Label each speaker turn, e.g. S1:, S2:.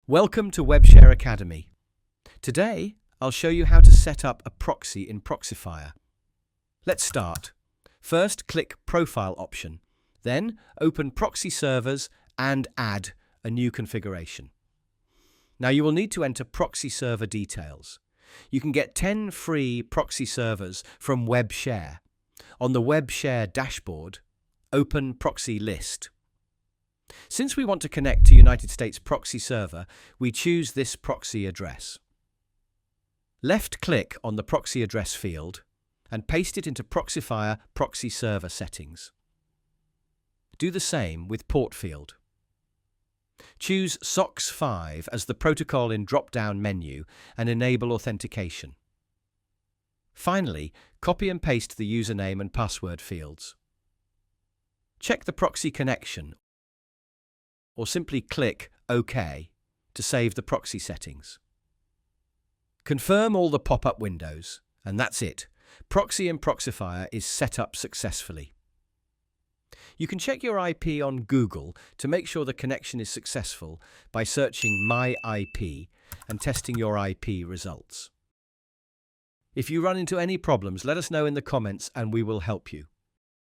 S1: Welcome to WebShare Academy. Today, I'll show you how to set up a proxy in Proxifier. Let's start. First, click Profile option. Then, open Proxy Servers and add a new configuration. Now, you will need to enter proxy server details. You can get 10 free proxy servers from WebShare. On the WebShare dashboard, open Proxy List. Since we want to connect to United States proxy server, we choose this proxy address. Left-click on the proxy address field and paste it into Proxifier proxy server settings. Do the same with port field. Choose SOCKS 5 as the protocol in drop-down menu and enable authentication. Finally, copy and paste the username and password fields. Check the proxy connection or simply click OK to save the proxy settings. Confirm all the pop-up windows, and that's it. Proxy in Proxifier is set up successfully. You can check your IP on Google to make sure the connection is successful by searching My IP and testing your IP results. If you run into any problems, let us know in the comments and we will help you.